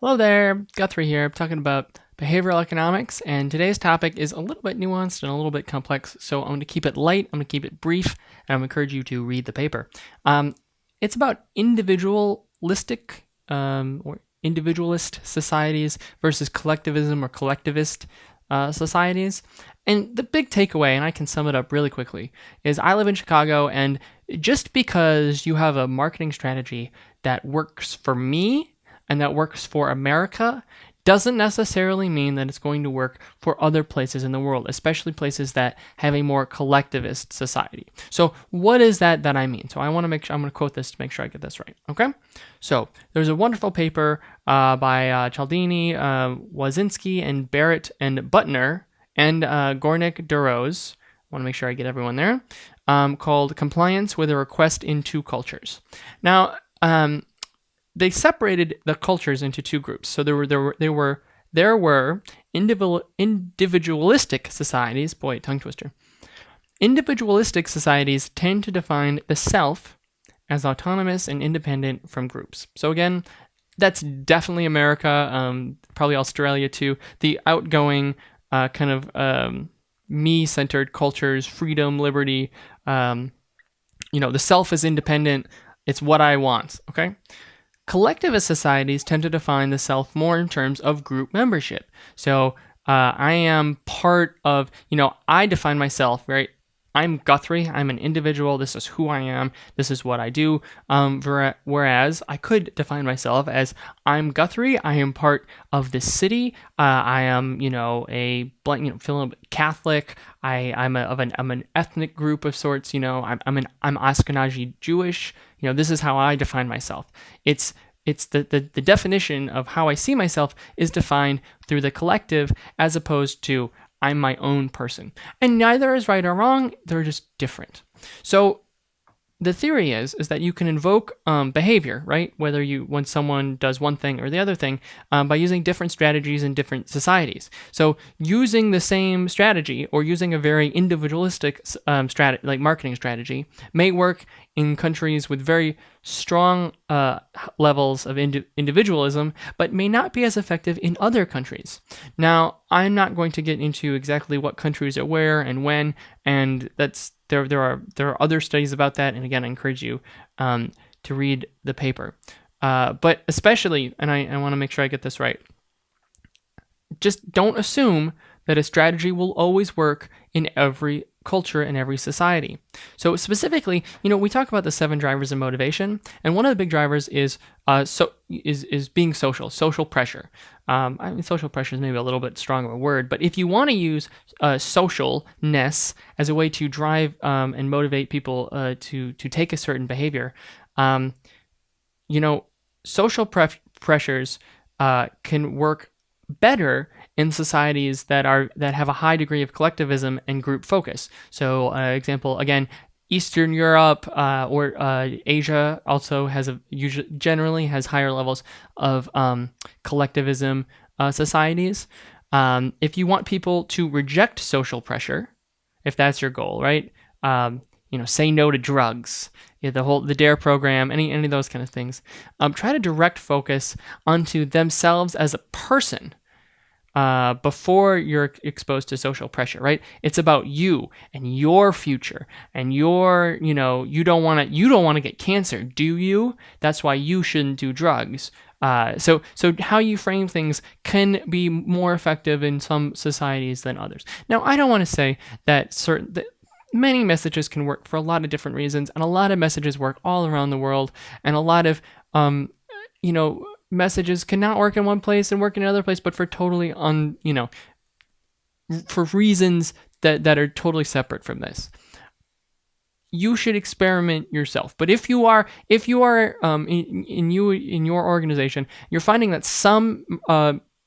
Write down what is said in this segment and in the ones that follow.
Hello there, Guthrie here. I'm talking about behavioral economics, and today's topic is a little bit nuanced and a little bit complex, so I'm going to keep it light, I'm going to keep it brief, and I'm going to encourage you to read the paper. It's about individualistic or individualist societies versus collectivism or collectivist societies. And the big takeaway, and I can sum it up really quickly, is I live in Chicago, and just because you have a marketing strategy that works for me and that works for America doesn't necessarily mean that it's going to work for other places in the world, especially places that have a more collectivist society. So what is that I mean? So I want to make sure, I'm going to quote this to make sure I get this right, okay? So there's a wonderful paper by Cialdini, Wazinski, and Barrett and Butner, and Gornick Duros, I want to make sure I get everyone there, called Compliance with a Request in Two Cultures. Now, they separated the cultures into two groups. So there were individualistic societies. Boy, tongue twister. Individualistic societies tend to define the self as autonomous and independent from groups. So again, that's definitely America, probably Australia too. The outgoing kind of me-centered cultures, freedom, liberty. The self is independent. It's what I want. Okay. Collectivist societies tend to define the self more in terms of group membership. So I am part of, I define myself, right? I'm Guthrie. I'm an individual. This is who I am. This is what I do. Whereas I could define myself as I'm Guthrie. I am part of this city. I am, a blank, Catholic. I'm an ethnic group of sorts. I'm Ashkenazi Jewish. This is how I define myself. It's the definition of how I see myself is defined through the collective as opposed to I'm my own person. And neither is right or wrong, they're just different. So the theory is that you can invoke behavior, right? When someone does one thing or the other thing by using different strategies in different societies. So using the same strategy or using a very individualistic marketing strategy may work in countries with very strong levels of individualism, but may not be as effective in other countries. Now, I'm not going to get into exactly what countries are where and when, and there are other studies about that, and again, I encourage you to read the paper. But especially, and I want to make sure I get this right, just don't assume that a strategy will always work in every culture and every society. So specifically, we talk about the 7 drivers of motivation, and one of the big drivers is being social pressure. Social pressure is maybe a little bit strong of a word, but if you want to use socialness as a way to drive and motivate people to take a certain behavior, social pressures can work better in societies that have a high degree of collectivism and group focus. So, example again, Eastern Europe or Asia also generally has higher levels of collectivism societies. If you want people to reject social pressure, if that's your goal, right? Say no to drugs, the DARE program, any of those kind of things. Try to direct focus onto themselves as a person before you're exposed to social pressure, right? It's about you and your future and you don't want to get cancer, do you? That's why you shouldn't do drugs. So how you frame things can be more effective in some societies than others. Now, I don't want to say that many messages can work for a lot of different reasons, and a lot of messages work all around the world, and a lot of messages cannot work in one place and work in another place, but for totally for reasons that are totally separate from this. You should experiment yourself. But if you are in your organization, you're finding that some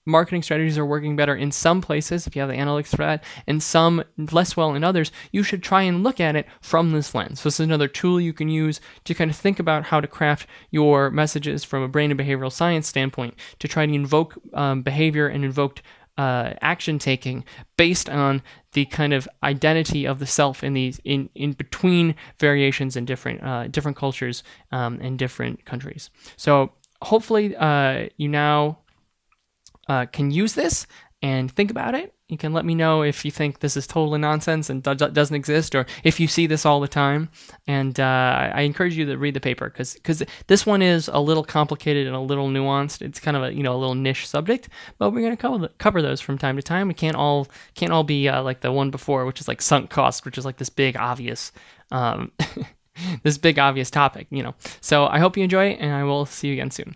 marketing strategies are working better in some places, if you have the analytics for that, and some less well in others, you should try and look at it from this lens. So this is another tool you can use to kind of think about how to craft your messages from a brain and behavioral science standpoint to try to invoke behavior and invoke action taking based on the kind of identity of the self in between variations in different cultures and different countries. So hopefully you now can use this and think about it. You can let me know if you think this is totally nonsense and doesn't exist, or if you see this all the time. And I encourage you to read the paper because this one is a little complicated and a little nuanced. It's kind of a little niche subject, but we're going to cover those from time to time. We can't all be like the one before, which is like sunk cost, which is like this big obvious this big obvious topic. So I hope you enjoy it, and I will see you again soon.